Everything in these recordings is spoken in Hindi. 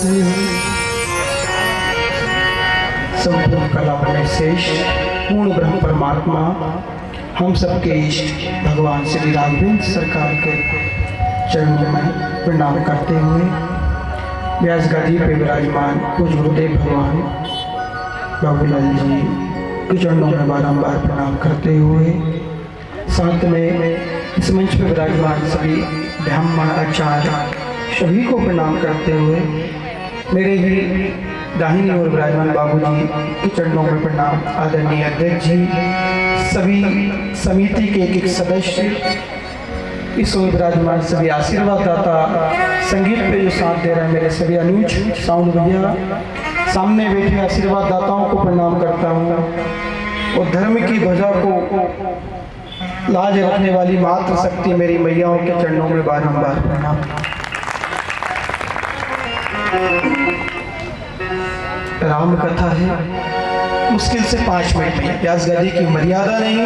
करते हुए संपूर्ण कला में श्रेष्ठ पूर्ण ब्रह्म परमात्मा हम सबके इष्ट भगवान श्री राघवेंद्र सरकार के चरणों में प्रणाम करते हुए व्यास गादी पे विराजमान पूज्य गुरुदेव भगवान बाबूलाल जी के चरणों में बारंबार प्रणाम करते हुए साथ में इस मंच पर विराजमान सभी ब्राह्मण आचार्य सभी को प्रणाम करते हुए मेरे ही दाहिनी ओर विराजमान बाबूजी के चरणों में प्रणाम, आदरणीय अध्यक्ष जी, सभी समिति के एक सदस्य, इस ओर विराजमान सभी आशीर्वाद दाता, संगीत पे जो साथ दे रहे हैं मेरे सभी अनुज साउंड भैया, सामने बैठे आशीर्वाद दाताओं को प्रणाम करता हूँ और धर्म की ध्वजा को लाज रखने वाली मातृ शक्ति मेरी मैयाओं के चरणों में बारंबार प्रणाम। राम कथा है मुश्किल से 5 मिनट में, व्यास गादी की मर्यादा नहीं,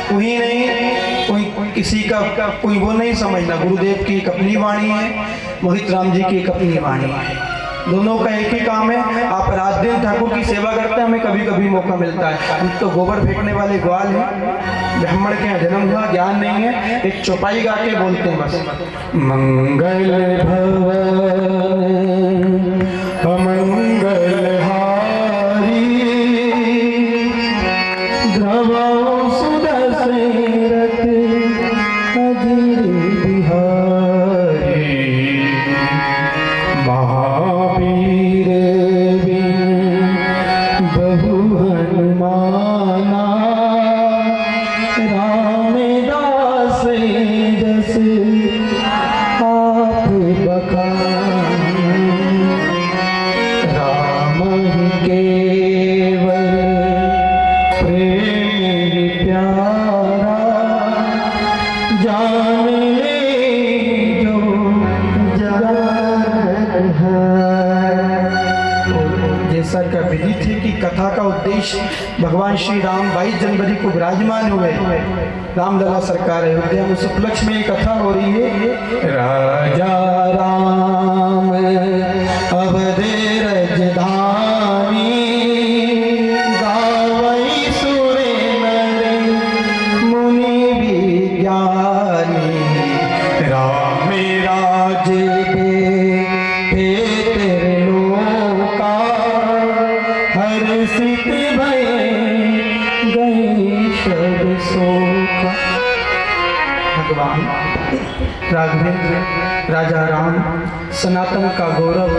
कोई किसी का कोई वो नहीं समझना। गुरुदेव की एक अपनी वाणी है, मोहित राम जी की एक अपनी वाणी है, दोनों का एक ही काम है। आप रात दिन ठाकुर की सेवा करते हैं, हमें कभी कभी मौका मिलता है, हम तो गोबर फेंकने वाले ग्वाल हैं, ब्राह्मण के यहाँ जन्म हुआ, ज्ञान नहीं है, एक चौपाई गा के बोलते हैं बस, मंगल भवन अमंगल हारी द्रवो सुदशरथ अजीर बिहारी महावीर बिन बहु हनुमाना रामदास जस आप बखान राम ही केवल प्रेम प्यारा जान ले जो जगत है। जैसा का विधि थी कि कथा का उद्देश्य भगवान श्री राम 22 जनवरी को विराजमान हुए, रामलला सरकार अयोध्या में, उस उपलक्ष्य में कथा हो रही है। राजा राम अवधे रजधानी गावई सुरे नर मुनि विज्ञानी राम राज तेरे लोका हर्षित भय गई सब शोका। भगवान राघवेंद्र राजा राम सनातन का गौरव,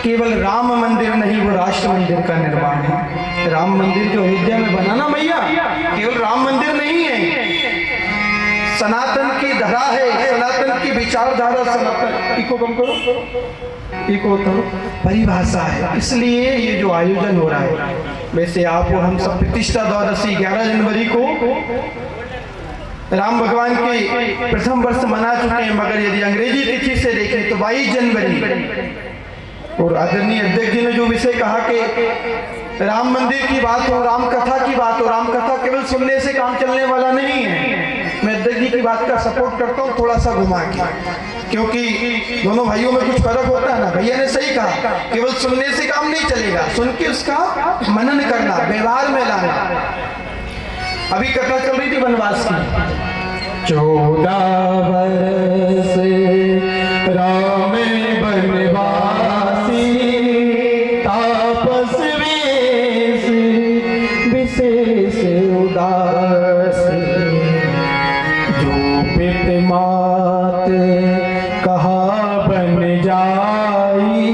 केवल राम मंदिर नहीं वो राष्ट्र मंदिर का निर्माण है। राम मंदिर जो अयोध्या में बना ना मैया, केवल राम मंदिर नहीं है, सनातन की धरा है, सनातन की विचारधारा, सनातन इको कम करो, इको तो परिभाषा है। इसलिए ये जो आयोजन हो रहा है, वैसे आप हम सब प्रतिष्ठा द्वादशी 11 जनवरी को राम भगवान के प्रथम वर्ष मना चुके हैं, मगर यदि अंग्रेजी तिथि से देखें तो 22 जनवरी। और आदरणीय अध्यक्ष जी ने जो विषय कहा कि राम मंदिर की बात हो, राम कथा की बात हो, राम कथा केवल सुनने से काम चलने वाला नहीं है। मैं अध्यक्ष जी की बात का सपोर्ट करता हूँ थोड़ा सा घुमा के, क्योंकि दोनों भाइयों में कुछ फर्क होता है ना। भैया ने सही कहा, केवल सुनने से काम नहीं चलेगा, सुन के उसका मनन करना, व्यवहार में लाना। अभी कथा चल रही थी वनवास की, 14 वर्ष राम वनवासी तापस वेश विशेष उदास जो पित मात कहा बन जाई।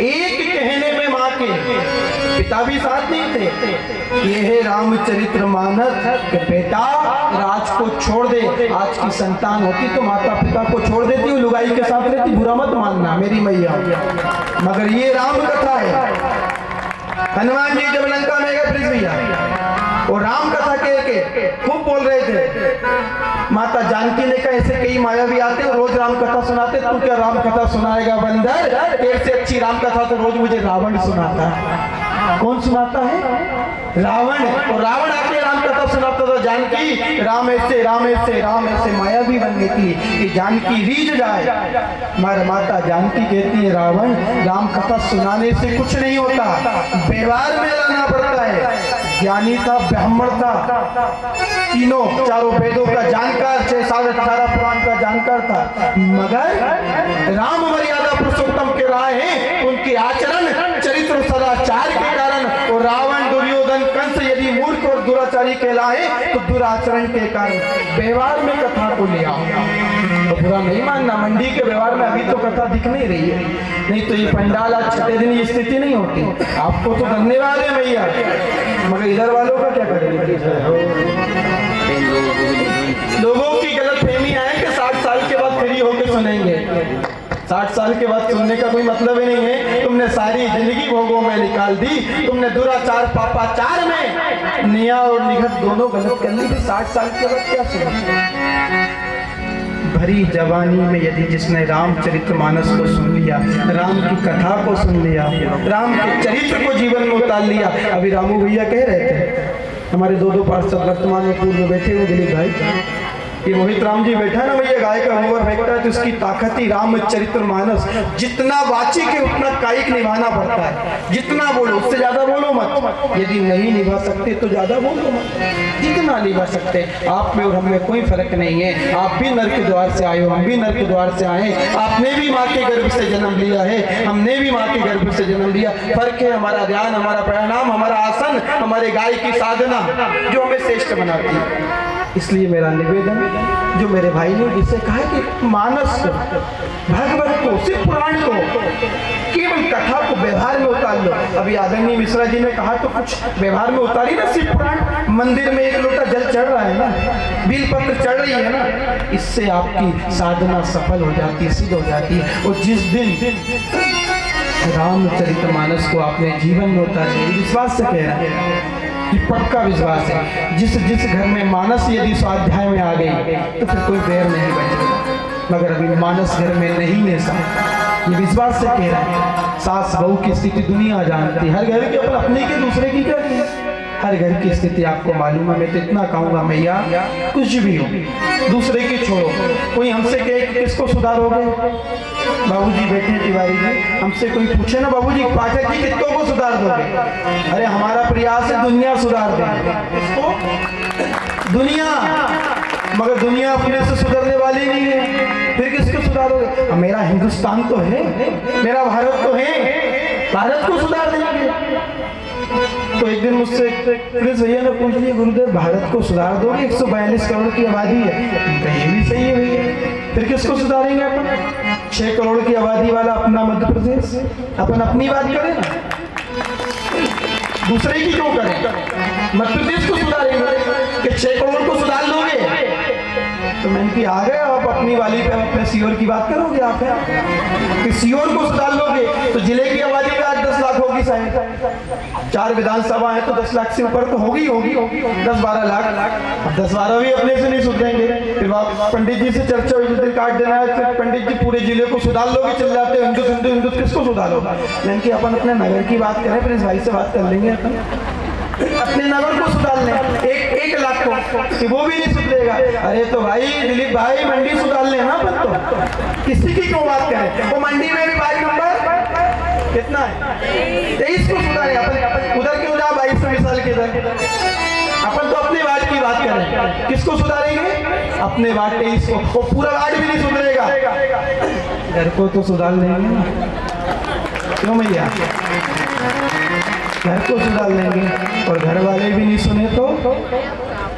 एक कहने में माँ के पिता भी साथ नहीं थे। ये है रामचरित्र मानस कि बेटा राज को छोड़ दे। आज की संतान होती तो माता पिता को छोड़ देती, लुगाई के साथ रहती, बुरा मत मानना मेरी मैया, मगर ये राम कथा है। हनुमान जी जब लंका में गए भैया, और राम कथा के खूब बोल रहे थे, माता जानकी ने कहा ऐसे कई मायावी आते और रोज राम कथा सुनाते, तू क्या राम कथा सुनाएगा बंदर, तेरे से अच्छी राम कथा तो रोज मुझे रावण सुनाता है। कौन सुनाता है? रावण। और रावण आके राम कथा सुनाता था जानकी राम ऐसे राम ऐसे राम ऐसे माया भी बन निकली कि जानकी रीझ जाए। हमारे माता जानकी कहती है रावण राम कथा सुनाने से कुछ नहीं होता, व्यवहार में लाना पड़ता है। ज्ञानी था, ब्राह्मण था, तीनों चारों वेदों का जानकार, 618 पुराण का जानकार था, मगर राम मर्यादा पुरुषोत्तम के रहा है उनके आचरण चरित्र सदाचार के कारण। और रावण दुर्योधन कंस यदि मूर्ख और दुराचारी कहलाए तो दुराचरण के कारण। व्यवहार में कथा को ले आओ तो बुरा नहीं मानना। मंडी के व्यवहार में अभी तो कथा दिख नहीं रही है, नहीं तो ये पंडाल आज छठे दिन ये स्थिति नहीं होती। आपको तो धन्यवाद है भैया, मगर इधर वालों का क्या करेंगे? लोगों की गलत फहमी है कि 60 साल के बाद फ्री होकर सुनेंगे। 60 साल के बाद सुनने का कोई मतलब ही नहीं है। तुमने सारी जिंदगी भोगों में निकाल दी, तुमने दुराचार पापाचार में निया और निगत दोनों गलत कर ली, 60 साल के बाद क्या सुना? भरी जवानी में यदि जिसने रामचरितमानस को सुन लिया, राम की कथा को सुन लिया, राम के चरित्र को जीवन में उतार लिया। अभी रामू भैया कह रहे थे, हमारे दो पार्षद वर्तमान में पूर्व में बैठे हुए दिलीप भाई, ये मोहित राम जी बैठा ना भैया, गाय का गोबर फेंकता है तो उसकी ताकत ही रामचरितमानस। जितना वाचिक है उतना कायिक निभाना पड़ता है। जितना बोलो उससे ज्यादा बोलो मत, यदि नहीं निभा सकते तो ज्यादा बोलो मत, जितना निभा सकते। आप में और हम में कोई फर्क नहीं है। आप भी नर के द्वार से आए हो, हम भी नर के द्वार से आए। आपने भी माँ के गर्भ से जन्म लिया है, हमने भी माँ के गर्भ से जन्म लिया। फर्क है हमारा ध्यान, हमारा प्राणायाम, हमारा आसन, हमारे गाय की साधना जो हमें श्रेष्ठ बनाती है। इसलिए मेरा निवेदन जो मेरे भाई ने जिससे कहा कि मानस को, भागवत को, शिव पुराण को, केवल कथा को व्यवहार में उतार लो। अभी आदरणीय मिश्रा जी ने कहा तो कुछ व्यवहार में उतारी ना शिव पुराण। मंदिर में एक लोटा जल चढ़ रहा है ना, बिलपत्र चढ़ रही है ना, इससे आपकी साधना सफल हो जाती है, सिद्ध हो जाती है। और जिस दिन रामचरितमानस को आपने जीवन में उतारे, विश्वास से कह रहा है कि पक्का विश्वास है, जिस घर में मानस यदि स्वाध्याय में आ गई तो फिर कोई बैर नहीं बचेगा। मगर अभी मानस घर में नहीं है साहब, ये विश्वास से कह रहा है। सास बहू की स्थिति दुनिया जानती है, हर घर की अपनी के दूसरे की क्या, हर घर की स्थिति आपको मालूम है। मैं तो इतना कहूँगा मैया, कुछ भी हो दूसरे की छोड़ो। कोई हमसे कहे कि किसको सुधारोगे, बाबूजी बैठे तिवारी जी, हमसे कोई पूछे ना बाबूजी पाठक जी कितनों को सुधार दोगे? अरे हमारा प्रयास है दुनिया सुधार दें। किसको? दुनिया। मगर दुनिया अपने से सुधरने वाली नहीं है, फिर किसको सुधारोगे? मेरा हिंदुस्तान तो है, मेरा भारत तो है, भारत को सुधार देंगे। तो एक दिन मुझसे प्रिंस भैया ने पूछ लिया, गुरुदेव भारत को सुधार दोगे? 142 करोड़ की आबादी है। ये भी सही है भैया, फिर किसको सुधारेंगे अपन? 6 करोड़ की आबादी वाला अपना मध्य प्रदेश, अपन अपनी बात करें ना, दूसरे की क्यों करें? मध्य प्रदेश को सुधारेंगे कि 6 करोड़ को सुधार लोगे? तो मैंने कि आ गए आप अपनी वाली पे अपने सीओर की बात करोगे आप कि सीओर को सुधार लोगे तो जिले की आबादी में आज 10 लाख होगी शायद। 4 विधानसभा है तो 10 लाख से ऊपर तो होगी 10-12 लाख। अब 10-12 भी अपने से नहीं सुधरेंगे। फिर पंडित जी से चर्चा हुई, काट देना है पंडित जी पूरे जिले को सुधार लोगे, चिल्लाते हिंदू किसको सुधारोगे? मैंने कि अपन अपने नगर की बात करें, प्रिंस भाई से बात कर लेंगे अपन, अपने नगर को सुधार लें। 1 लाख को कि वो भी नहीं सुधरेगा। अरे तो भाई दिलीप भाई मंडी सुधार लेना अपन, तो किसी की क्यों बात करें? वो मंडी में भी वार्ड नंबर कितना है? 23 को सुधारे। अपन उधर क्यों जा 22 साल के इधर? अपन तो अपने वार्ड की बात करें, किसको सुधारेंगे? अपने वार्ड 23 को। वो पूरा वार्ड भी नहीं सुधरेगा, घर को तो सुधार लेंगे ना, क्यों भैया? घर को सुधार लेंगे। और घर वाले भी नहीं सुने तो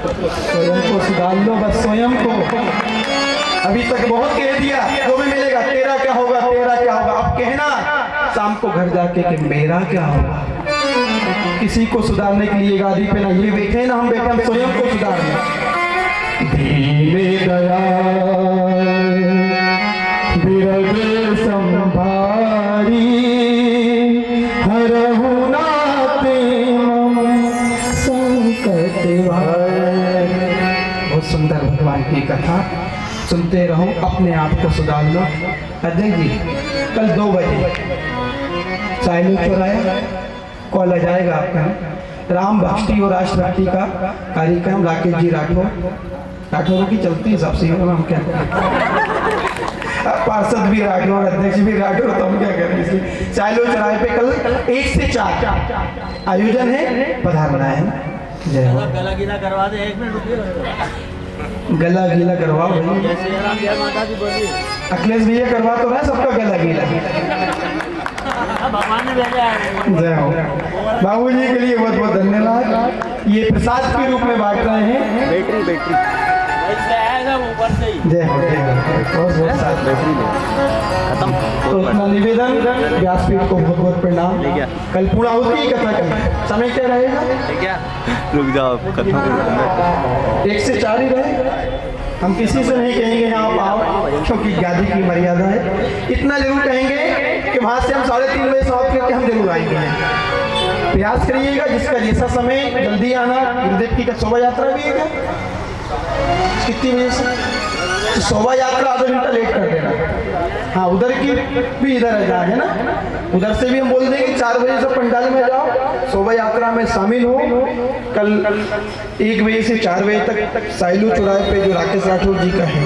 स्वयं को सुधार लो, बस स्वयं को। अभी तक बहुत कह दिया, वो भी मिलेगा, तेरा क्या होगा, तेरा क्या होगा। अब कहना शाम को घर जाके कि मेरा क्या होगा। किसी को सुधारने के लिए गादी पे ना ये बैठे ना हम बैठे, हम स्वयं को सुधारना। धीरे दया विरज संभारी हरहु नाते संकट भार। बहुत सुंदर भगवान की कथा सुनते रहो, अपने आप को सुधार लो। अजय जी कल 2 बजे साइलो चौराया कॉल आ जाएगा आपका, राम भक्ति और राष्ट्रभक्ति का कार्यक्रम राकेश जी राठौर की चलती है सबसे, हम क्या पार्षद भी राठौर, अध्यक्ष भी राठौर, तो हम क्या करें। इसलिए साइलो चौराहे पे कल 1 से 4 आयोजन है, पधारना है। जय हो। गला गीला करवा दे, 1 मिनट रुकिए। गला गीला करवाओ भाई। जय श्री राम, जय माता दी बोलिए। अखिलेश भैया करवा तो रहा सबका गला गीला। भगवान ने भेजा है। जय हो। बाबू जी के लिए बहुत बहुत धन्यवाद। ये प्रसाद के रूप में बांट रहे हैं। बैटरी वैसे आएगा ऊपर से ही। जय हो जय हो। बहुत बहुत साथ बैटरी खत्म। तो अपना निवेदन, व्यासपीठ को बहुत बहुत प्रणाम। कल पूरा होती ही कथा कल समय क्या रहेगा? क्या रुक जाओ, खत्म कर 1 से 4 ही रहेगा। हम किसी से नहीं कहेंगे आप आओ, क्योंकि गादी की मर्यादा है। इतना जरूर कहेंगे कि वहाँ से हम 3:30 बजे समाप्त करके हम जरूर आएंगे। प्रयास करिएगा जिसका जैसा समय, जल्दी आना। गुरुदेव की शोभा यात्रा भी है क्या? कितनी बजे से? तो शोभा यात्रा आधा घंटा लेट कर देना। हाँ, उधर की भी इधर आ जाए, है ना। उधर से भी हम बोल देंगे 4 बजे से पंडाल में जाओ, शोभा यात्रा में शामिल हो। कल 1 बजे से 4 बजे तक साइलो चौराहे पे जो राकेश राठौर जी का है,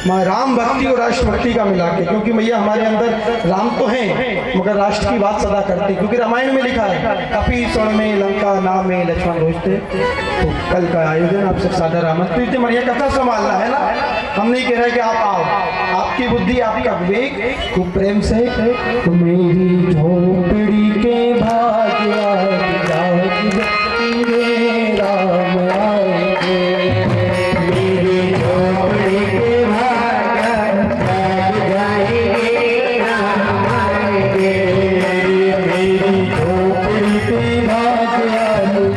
माँ राम भक्ति और राष्ट्रभक्ति का मिला के, क्योंकि भैया हमारे अंदर राम तो हैं मगर राष्ट्र की बात सदा करते, क्योंकि रामायण में लिखा है कपि स्वर्ण में लंका नाम में लक्ष्मण रोजते। तो कल का आयोजन आप सब सादर आमंत्रित है। बढ़िया कथा संभालना है ना, हम नहीं कह रहे कि आप आओ, आपकी बुद्धि आपका विवेक खूब प्रेम से। तो मेरी झोपड़ी के भाग्य राम आएंगे, मेरी झोपड़ी के भाग्य जाग जाएंगे राम आएंगे, मेरी झोपड़ी के भाग्य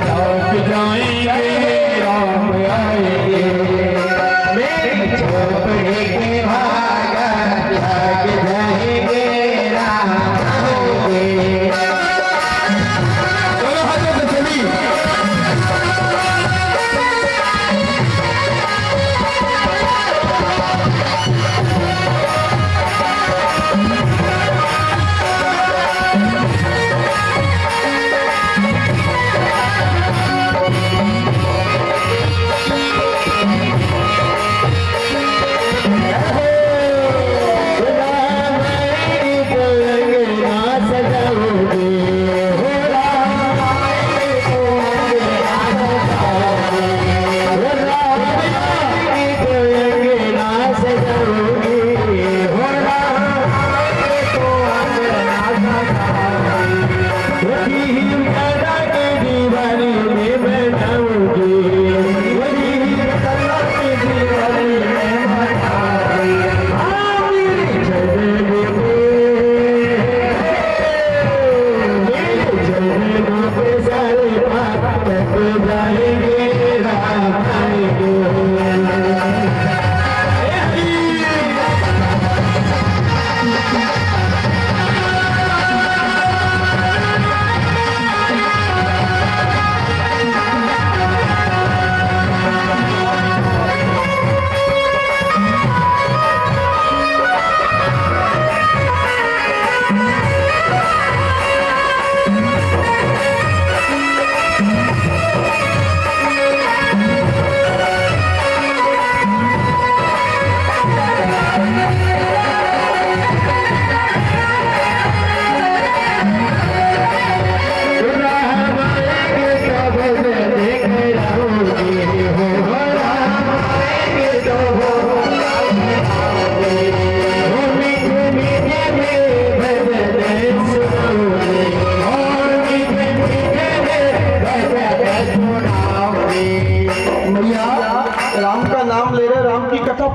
जाग जाएंगे राम आएंगे, मेरी झोपड़ी के भाग्य जाग जाएंगे राम आएंगे। चलो हाथों से चलिए।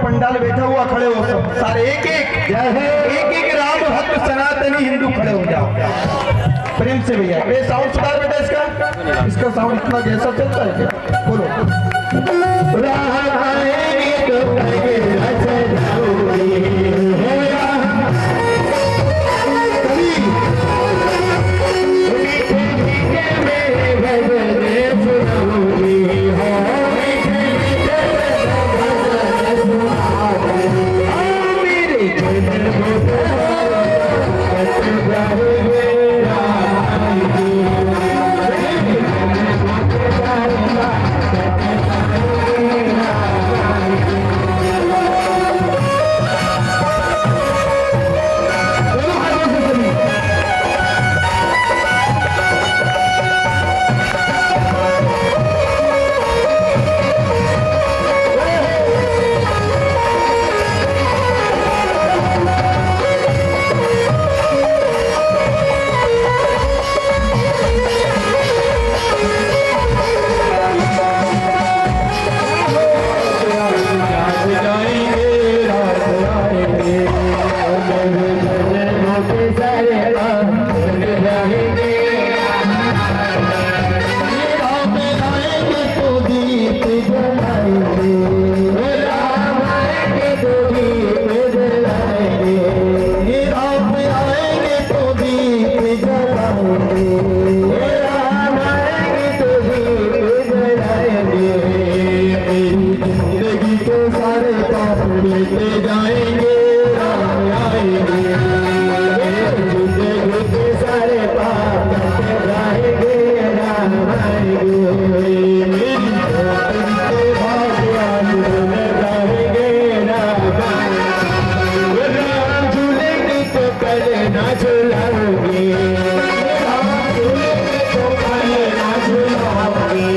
पंडाल बैठा हुआ खड़े हो सब सारे, एक एक राम भक्त सनातनी हिंदू खड़े हो जाओ प्रेम से भैया। ये साउंड सुधार बेटा, इसका साउंड इतना जैसा चलता है क्या? बोलो सारे पाप धुल जाएंगे। राम आएंगे तो दीप जलाएंगे, राम आएंगे तो दीप जलाएंगे, राम आएंगे तो दीप जलाएंगे, राम आएंगे तो दीप जलाएंगे। मेरी जिंदगी के सारे पाप मिटते जाएंगे, राम आएंगे। मेरी जिंदगी के सारे पाप मिटते जाएंगे, राम आएंगे। मेरी झोपड़ी के भाग्य झूल जाएंगे, राम आएंगे। राम झूलेंगे तो पहले ना झूलाओगे, राम झूलेंगे तो पहले ना झूलाओगे,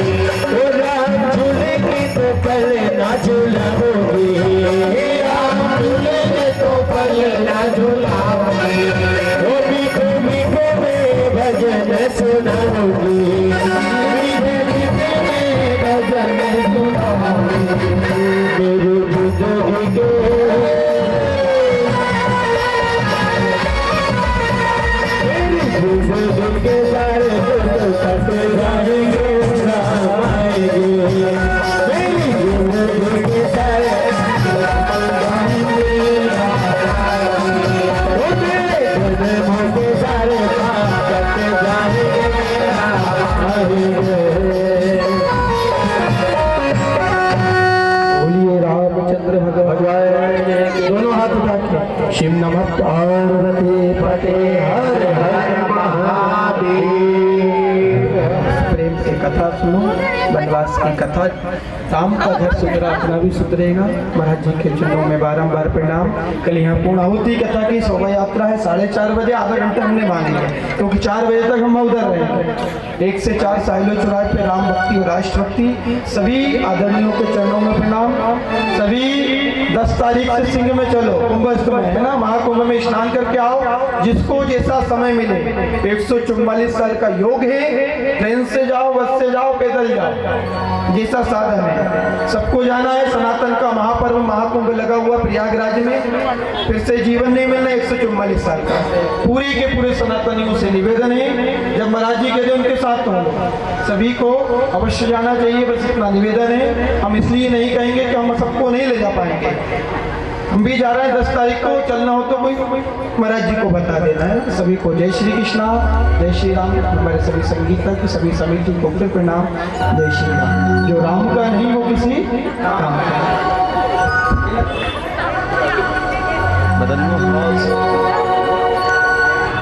राम झूलेंगे तो पहले ना झूलाओगे, राम झूलेंगे तो पहले ना झूलाओगे। वो मीठे मीठे में भजन सुनाओगे, मीठे मीठे में भजन सुनाओगे। मेरी जिंदगी के जिंदगी के सारे दुख कट जाएंगे, राम आएंगे। मेरी जिंदगी के सारे दुख कट जाएंगे, राम आएंगे। ओ मेरे जन्मों के सारे पाप कट जाएंगे, राम आएंगे। बोलिए रामचंद्र भगवान की। दोनों हाथ उठा के शिव नमः पार्वती पते हर हर महादेव। प्रेम से कथा सुनो, वनवास की कथा। राम का घर सुधरा अपना भी सुधरेगा। महाराज जी के चरणों में बारंबार प्रणाम। कल यहाँ पूर्णाहुति कथा की शोभा यात्रा है 4:30 बजे, आधा घंटा हमने मांग लिया क्योंकि 4 बजे तक हम उधर रहेंगे। 1 से 4 साहिलो चौराहे पे राम भक्ति और राष्ट्र भक्ति। सभी आदरणियों के चरणों में प्रणाम। सभी 10 तारीख से सिंह में चलो, कुंभस्थ में है ना, महाकुंभ में स्नान करके आओ। जिसको जैसा समय मिले, 144 साल का योग है। ट्रेन से जाओ, बस से जाओ, पैदल जाओ, जैसा साधन है। सबको जाना है। सनातन का महापर्व महाकुंभ लगा हुआ प्रयागराज में। फिर से जीवन नहीं मिलना 144 साल का। पूरे के पूरे सनातनियों से निवेदन है, जब महाराज जी कहते उनके साथ हो, सभी को अवश्य जाना चाहिए। बस इतना निवेदन है। हम इसलिए नहीं कहेंगे कि हम सबको नहीं ले जा पाएंगे। हम भी जा रहे हैं 10 तारीख को। चलना हो तो कोई महाराज जी को बता देना है। सभी को जय श्री कृष्णा, जय श्री राम। हमारे सभी संगीतज्ञ, सभी समिति को फिर प्रणाम। जय श्री राम। जो राम का नहीं वो किसी काम का। बदन में